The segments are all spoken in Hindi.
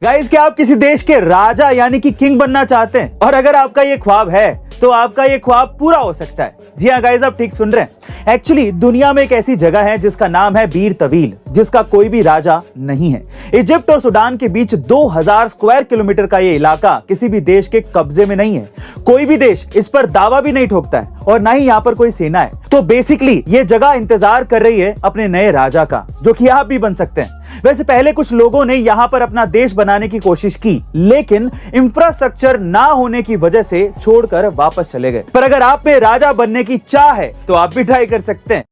गाइस, क्या आप किसी देश के राजा यानी कि किंग बनना चाहते हैं? और अगर आपका ये ख्वाब है तो आपका ये ख्वाब पूरा हो सकता है। जी हाँ गाइस, आप ठीक सुन रहे हैं। एक्चुअली दुनिया में एक ऐसी जगह है जिसका नाम है बीर तवील, जिसका कोई भी राजा नहीं है। इजिप्ट और सूडान के बीच 2000 स्क्वायर किलोमीटर का ये इलाका किसी भी देश के कब्जे में नहीं है। कोई भी देश इस पर दावा भी नहीं ठोकता है और ना ही यहाँ पर कोई सेना है। तो बेसिकली ये जगह इंतजार कर रही है अपने नए राजा का, जो कि आप भी बन सकते हैं। वैसे पहले कुछ लोगों ने यहां पर अपना देश बनाने की कोशिश की, लेकिन इंफ्रास्ट्रक्चर ना होने की वजह से छोड़कर वापस चले गए। पर अगर आप में राजा बनने की चाह है तो आप भी ट्राई कर सकते हैं।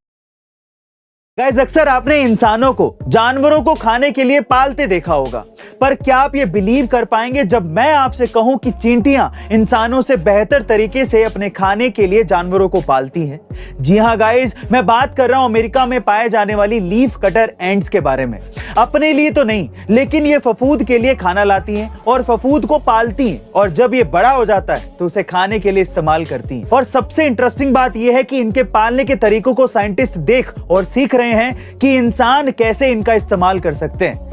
गाइस, अक्सर आपने इंसानों को जानवरों को खाने के लिए पालते देखा होगा, पर क्या आप ये बिलीव कर पाएंगे जब मैं आपसे कहूं कि चींटियां इंसानों से बेहतर तरीके से अपने खाने के लिए जानवरों को पालती हैं? जी हां गाइस, मैं बात कर रहा हूं अमेरिका में पाए जाने वाली लीफ कटर एंट्स के बारे में। अपने लिए तो नहीं, लेकिन ये फफूद के लिए खाना लाती हैं और फफूद को पालती हैं, और जब ये बड़ा हो जाता है तो उसे खाने के लिए इस्तेमाल करती हैं। और सबसे इंटरेस्टिंग बात यह है कि इनके पालने के तरीकों को साइंटिस्ट देख और सीख रहे हैं कि इंसान कैसे इनका इस्तेमाल कर सकते हैं।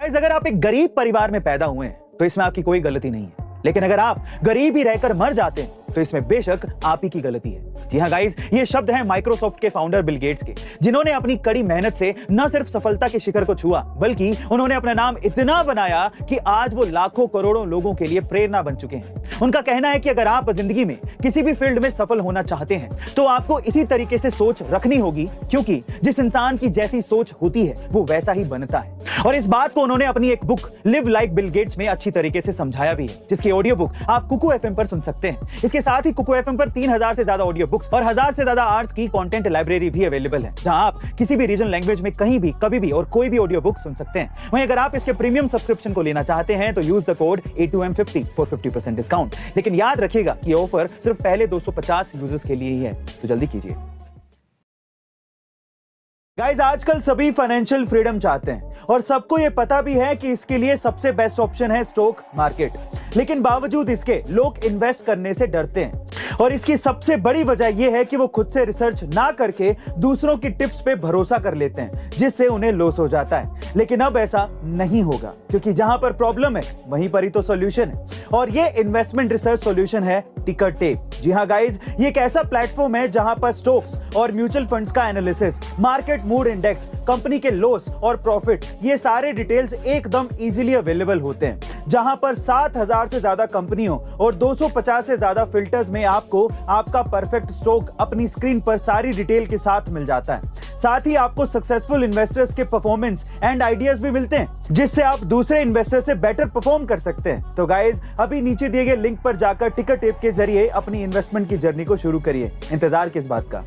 अगर आप एक गरीब परिवार में पैदा हुए हैं तो इसमें आपकी कोई गलती नहीं है, लेकिन अगर आप गरीब ही रहकर मर जाते हैं तो इसमें बेशक आप ही की गलती है। जी हां गाइस, ये शब्द हैं माइक्रोसॉफ्ट के फाउंडर बिल गेट्स के, जिन्होंने अपनी कड़ी मेहनत से न सिर्फ सफलता के शिखर को छुआ, बल्कि उन्होंने अपना नाम इतना बनाया कि आज वो लाखों करोड़ों लोगों के लिए प्रेरणा बन चुके हैं। उनका कहना है कि अगर आप जिंदगी में किसी भी फील्ड में सफल होना चाहते हैं तो आपको इसी तरीके से सोच रखनी होगी, क्योंकि जिस इंसान की जैसी सोच होती है वो वैसा ही बनता है। और इस बात को उन्होंने अपनी एक book live like Bill Gates में अच्छी तरीके से समझाया भी है, जिसकी ऑडियो बुक आप कुकू एफएम पर सुन सकते हैं। इसके साथ ही कुकू एफएम पर 3000 से ज्यादा ऑडियो बुक्स और 1000 से ज्यादा आवर्स की कंटेंट लाइब्रेरी भी अवेलेबल है, जहां आप किसी भी रीजनल लैंग्वेज में कहीं भी कभी भी और कोई भी ऑडियो बुक सुन सकते हैं। वहीं अगर आप इसके प्रीमियम सब्सक्रिप्शन को लेना चाहते हैं तो use the code A2M50 for 50% discount. लेकिन याद रखिएगा कि ऑफर सिर्फ पहले 250 यूजर्स के लिए ही है, तो जल्दी कीजिए। गाइस, आजकल सभी फाइनेंशियल फ्रीडम चाहते हैं और सबको यह पता भी है कि इसके लिए सबसे बेस्ट ऑप्शन है स्टॉक मार्केट, लेकिन बावजूद इसके लोग इन्वेस्ट करने से डरते हैं। और इसकी सबसे बड़ी वजह यह है कि वो खुद से रिसर्च ना करके दूसरों की टिप्स पे भरोसा कर लेते हैं, जिससे उन्हें लॉस हो जाता है। लेकिन अब ऐसा नहीं होगा, क्योंकि जहां पर प्रॉब्लम है वहीं पर ही तो सॉल्यूशन है, और ये इन्वेस्टमेंट रिसर्च सॉल्यूशन है टिकर टेप। जी हां गाइस, ये एक ऐसा प्लेटफॉर्म है जहां पर स्टॉक्स और म्यूचुअल फंड्स का analysis, market mood index, company के लॉस और प्रॉफिट, ये सारे डिटेल्स एकदम इजीली अवेलेबल होते हैं। जहां पर 7000 से ज्यादा कंपनियों और 250 से ज्यादा फिल्टर्स में आपको आपका परफेक्ट स्टॉक अपनी स्क्रीन पर सारी डिटेल के साथ मिल जाता है। साथ ही आपको सक्सेसफुल इन्वेस्टर्स के परफॉर्मेंस एंड आइडियाज भी मिलते हैं, जिससे आप दूसरे इन्वेस्टर से बेटर परफॉर्म कर सकते हैं। तो गाइज, अभी नीचे दिए गए लिंक पर जाकर टिकर टेप के जरिए अपनी इन्वेस्टमेंट की जर्नी को शुरू करिए। इंतजार किस बात का।